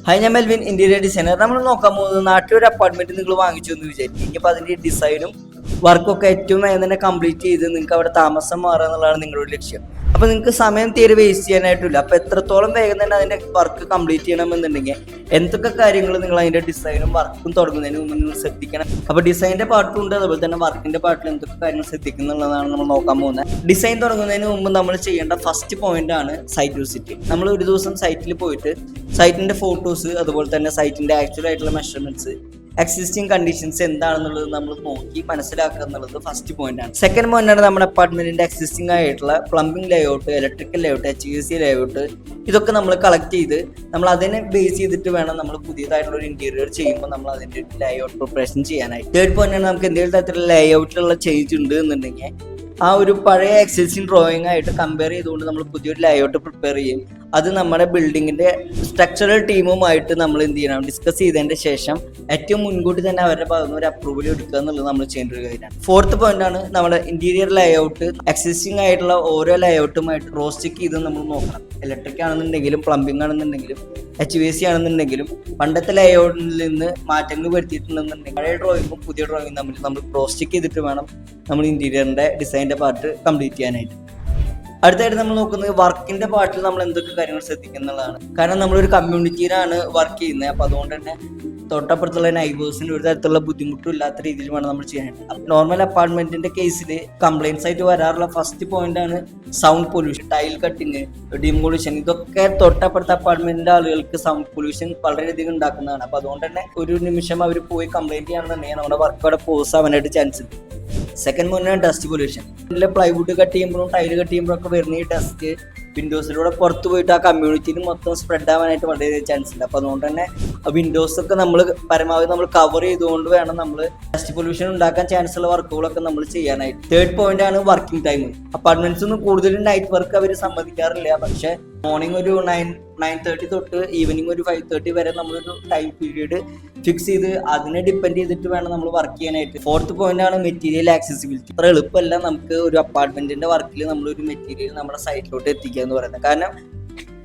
Hi, ഞാൻ Melvin, interior designer. നമ്മൾ നോക്കാൻ പോകുന്നത് നാട്ടിലൊരു അപ്പാർട്ട്മെന്റ് നിങ്ങൾ വാങ്ങിച്ചു എന്ന് വിചാരിക്കും. ഇനിയിപ്പോൾ അതിന്റെ ഡിസൈനും വർക്കൊക്കെ ഏറ്റവും വേഗം തന്നെ കംപ്ലീറ്റ് ചെയ്ത് നിങ്ങൾക്ക് അവിടെ താമസം മാറുക എന്നുള്ളതാണ് നിങ്ങളുടെ ലക്ഷ്യം. അപ്പോൾ നിങ്ങൾക്ക് സമയം തീരെ വേസ്റ്റ് ചെയ്യാനായിട്ടില്ല. അപ്പോൾ എത്രത്തോളം വേഗം തന്നെ അതിന്റെ വർക്ക് കംപ്ലീറ്റ് ചെയ്യണമെന്നുണ്ടെങ്കിൽ എന്തൊക്കെ കാര്യങ്ങൾ നിങ്ങൾ അതിന്റെ ഡിസൈനും വർക്കും തുടങ്ങുന്നതിന് മുമ്പ് നിങ്ങൾ ശ്രദ്ധിക്കണം. അപ്പോൾ ഡിസൈനിന്റെ പാർട്ടും ഉണ്ട്, അതുപോലെ തന്നെ വർക്കിന്റെ പാർട്ടിൽ എന്തൊക്കെ കാര്യങ്ങൾ ശ്രദ്ധിക്കുന്നുള്ളതാണ് നമ്മൾ നോക്കാൻ പോകുന്നത്. ഡിസൈൻ തുടങ്ങുന്നതിന് മുമ്പ് നമ്മൾ ചെയ്യേണ്ട ഫസ്റ്റ് പോയിന്റ് ആണ് സൈറ്റ് വിസിറ്റ്. നമ്മൾ ഒരു ദിവസം സൈറ്റിൽ പോയിട്ട് സൈറ്റിന്റെ ഫോട്ടോസ്, അതുപോലെ തന്നെ സൈറ്റിന്റെ ആക്ച്വൽ ആയിട്ടുള്ള മെഷർമെന്റ്സ്, എക്സിസ്റ്റിംഗ് കണ്ടീഷൻസ് എന്താണെന്നുള്ളത് നമ്മൾ നോക്കി മനസ്സിലാക്കുക എന്നുള്ളത് ഫസ്റ്റ് പോയിന്റ് ആണ്. സെക്കൻഡ് പോയിന്റ് ആണ് നമ്മുടെ അപ്പാർട്ട്മെന്റിന്റെ എക്സിസ്റ്റിംഗ് ആയിട്ടുള്ള plumbing layout, electrical layout, HVAC layout, ഇതൊക്കെ നമ്മൾ കളക്ട് ചെയ്ത് നമ്മൾ അതിനെ ബേസ് ചെയ്തിട്ട് വേണം നമ്മൾ പുതിയതായിട്ടുള്ള ഒരു ഇന്റീരിയർ ചെയ്യുമ്പോൾ നമ്മൾ അതിന്റെ ലേഔട്ട് പ്രിപ്പറേഷൻ ചെയ്യാനായിട്ട്. തേർഡ് പോയിന്റ് ആണ് നമുക്ക് എന്തെങ്കിലും തരത്തിലുള്ള ലേഔട്ടിലുള്ള ചേഞ്ച് ഉണ്ട് എന്നുണ്ടെങ്കിൽ ആ ഒരു പഴയ എക്സിസ്റ്റിംഗ് ഡ്രോയിങ് ആയിട്ട് കമ്പയർ ചെയ്തുകൊണ്ട് നമ്മൾ പുതിയൊരു ലേഔട്ട് പ്രിപ്പയർ ചെയ്യും. അത് നമ്മുടെ ബിൽഡിങ്ങിന്റെ സ്ട്രക്ചറൽ ടീമുമായിട്ട് നമ്മൾ എന്ത് ചെയ്യണം, ഡിസ്കസ് ചെയ്തതിന്റെ ശേഷം ഏറ്റവും മുൻകൂട്ടി തന്നെ അവരുടെ ഭാഗത്ത് നിന്ന് ഒരു അപ്രൂവൽ എടുക്കുക എന്നുള്ളത് നമ്മൾ ചെയ്യേണ്ട ഒരു കാര്യമാണ്. ഫോർത്ത് പോയിന്റ് ആണ് നമ്മുടെ ഇന്റീരിയർ ലേഔട്ട് എക്സിസ്റ്റിംഗ് ആയിട്ടുള്ള ഓരോ ലേഔട്ടുമായിട്ട് ക്രോസ് ചെക്ക് ചെയ്ത് നമ്മൾ നോക്കണം. ഇലക്ട്രിക് ആണെന്നുണ്ടെങ്കിലും പ്ലംബിംഗ് ആണെന്നുണ്ടെങ്കിലും HVAC ആണെന്നുണ്ടെങ്കിലും പണ്ടത്തെ ലേഔട്ടിൽ നിന്ന് മാറ്റങ്ങൾ വരുത്തിയിട്ടുണ്ടെന്നുണ്ടെങ്കിൽ പഴയ ഡ്രോയിങ്ങും പുതിയ ഡ്രോയിങ്ങും തമ്മിൽ നമ്മൾ ക്രോസ് ചെക്ക് ചെയ്തിട്ട് വേണം നമ്മൾ ഇന്റീരിയറിന്റെ ഡിസൈനിന്റെ പാർട്ട് കംപ്ലീറ്റ് ചെയ്യാനായിട്ട്. അടുത്തായിട്ട് നമ്മൾ നോക്കുന്നത് വർക്കിന്റെ പാർട്ടിൽ നമ്മൾ എന്തൊക്കെ കാര്യങ്ങൾ ശ്രദ്ധിക്കുന്നുള്ളതാണ്. കാരണം നമ്മളൊരു കമ്മ്യൂണിറ്റിയിലാണ് വർക്ക് ചെയ്യുന്നത്. അപ്പോൾ അതുകൊണ്ട് തന്നെ തൊട്ടപ്പുറത്തുള്ള നൈബേഴ്സിന് ഒരു തരത്തിലുള്ള ബുദ്ധിമുട്ടും ഇല്ലാത്ത രീതിയിൽ വേണം നമ്മൾ ചെയ്യാനായിട്ട്. നോർമൽ അപ്പാർട്ട്മെന്റിന്റെ കേസിൽ കംപ്ലൈൻസ് ആയിട്ട് വരാറുള്ള ഫസ്റ്റ് പോയിന്റ് ആണ് sound pollution, tile cutting, demolition. ഇതൊക്കെ തൊട്ടപ്പുറത്തെ അപ്പാർട്ട്മെന്റിന്റെ ആളുകൾക്ക് സൗണ്ട് പൊല്യൂഷൻ വളരെയധികം ഉണ്ടാക്കുന്നതാണ്. അപ്പോൾ അതുകൊണ്ട് തന്നെ ഒരു നിമിഷം അവർ പോയി കംപ്ലൈന്റ് ചെയ്യുകയാണെന്നുണ്ടെങ്കിൽ നമ്മുടെ വർക്ക് അവിടെ പോസ് ആവാനായിട്ട് ചാൻസ് ഉണ്ട്. Second point dust pollution. Plywood cut ചെയ്യുമ്പോഴും ടൈല് കട്ട് ചെയ്യുമ്പോഴൊക്കെ വരുന്ന ഈ ഡസ്റ്റ് വിൻഡോസിലൂടെ പുറത്ത് പോയിട്ട് ആ കമ്മ്യൂണിറ്റിയിൽ മൊത്തം സ്പ്രെഡ് ആവാനായിട്ട് വളരെ ചാൻസ് ഉണ്ട്. അപ്പോൾ അതുകൊണ്ട് തന്നെ വിൻഡോസ് ഒക്കെ നമ്മൾ പരമാവധി നമ്മൾ കവർ ചെയ്തുകൊണ്ട് വേണം നമ്മൾ ഡസ്റ്റ് പൊല്യൂഷൻ ഉണ്ടാക്കാൻ ചാൻസ് ഉള്ള വർക്കുകളൊക്കെ നമ്മൾ ചെയ്യാനായിട്ട്. തേർഡ് പോയിന്റ് ആണ് വർക്കിംഗ് ടൈം. അപ്പാർട്ട്മെന്റ്സ് ഒന്നും കൂടുതലും നൈറ്റ് വർക്ക് അവർ സമ്മതിക്കാറില്ല. പക്ഷെ മോർണിംഗ് ഒരു 9:30 തൊട്ട് ഈവനിങ് ഒരു 5:30 വരെ നമ്മളൊരു ടൈം പീരീഡ് ഫിക്സ് ചെയ്ത് അതിനെ ഡിപ്പെൻഡ് ചെയ്തിട്ട് വേണം നമ്മൾ വർക്ക് ചെയ്യാനായിട്ട്. ഫോർത്ത് പോയിന്റ് ആണ് മെറ്റീരിയൽ ആക്സസിബിലിറ്റി. അത്ര എളുപ്പമല്ല നമുക്ക് ഒരു അപ്പാർട്ട്മെന്റിന്റെ വർക്കിൽ നമ്മളൊരു മെറ്റീരിയൽ നമ്മുടെ സൈറ്റിലോട്ട് എത്തിക്കുക എന്ന് പറയുന്നത്. കാരണം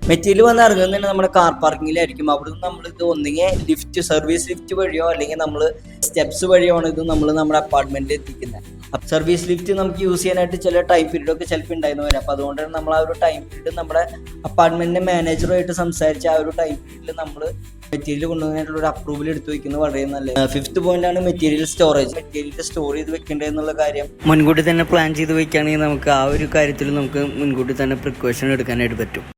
മെറ്റീരിയൽ വന്ന് ഇറങ്ങുന്നത് തന്നെ നമ്മുടെ കാർ പാർക്കിങ്ങിലായിരിക്കും. അവിടുന്ന് നമ്മൾ ഇത് ഒന്നുകിൽ ലിഫ്റ്റ്, സർവീസ് ലിഫ്റ്റ് വഴിയോ അല്ലെങ്കിൽ നമ്മൾ സ്റ്റെപ്സ് വഴിയോ ആണ് ഇത് നമ്മൾ നമ്മുടെ അപ്പാർട്ട്മെന്റിൽ എത്തിക്കുന്നത്. സർവീസ് ലിഫ്റ്റ് നമുക്ക് യൂസ് ചെയ്യാനായിട്ട് ചില ടൈം പീരീഡ് ഒക്കെ ചിലപ്പോൾ ഉണ്ടായിരുന്നു വരാം. അപ്പോൾ അതുകൊണ്ട് തന്നെ നമ്മൾ ആ ഒരു ടൈം പീരീഡ് നമ്മുടെ അപ്പാർട്ട്മെന്റിന്റെ മാനേജറുമായിട്ട് സംസാരിച്ച് ആ ഒരു ടൈം പീരീഡിൽ നമ്മൾ മെറ്റീരിയൽ കൊണ്ടുവന്നായിട്ടുള്ള ഒരു അപ്രൂവൽ എടുത്ത് വെക്കുന്നത് വളരെ നല്ലത്. ഫിഫ്ത്ത് പോയിന്റ് ആണ് മെറ്റീരിയൽ സ്റ്റോറേജ്. മെറ്റീരിയൽ സ്റ്റോർ ചെയ്ത് വെക്കേണ്ടത് എന്നുള്ള കാര്യം മുൻകൂട്ടി തന്നെ പ്ലാൻ ചെയ്ത് വെക്കുകയാണെങ്കിൽ നമുക്ക് ആ ഒരു കാര്യത്തിൽ നമുക്ക് മുൻകൂട്ടി തന്നെ പ്രിക്കോഷൻ എടുക്കാനായിട്ട് പറ്റും.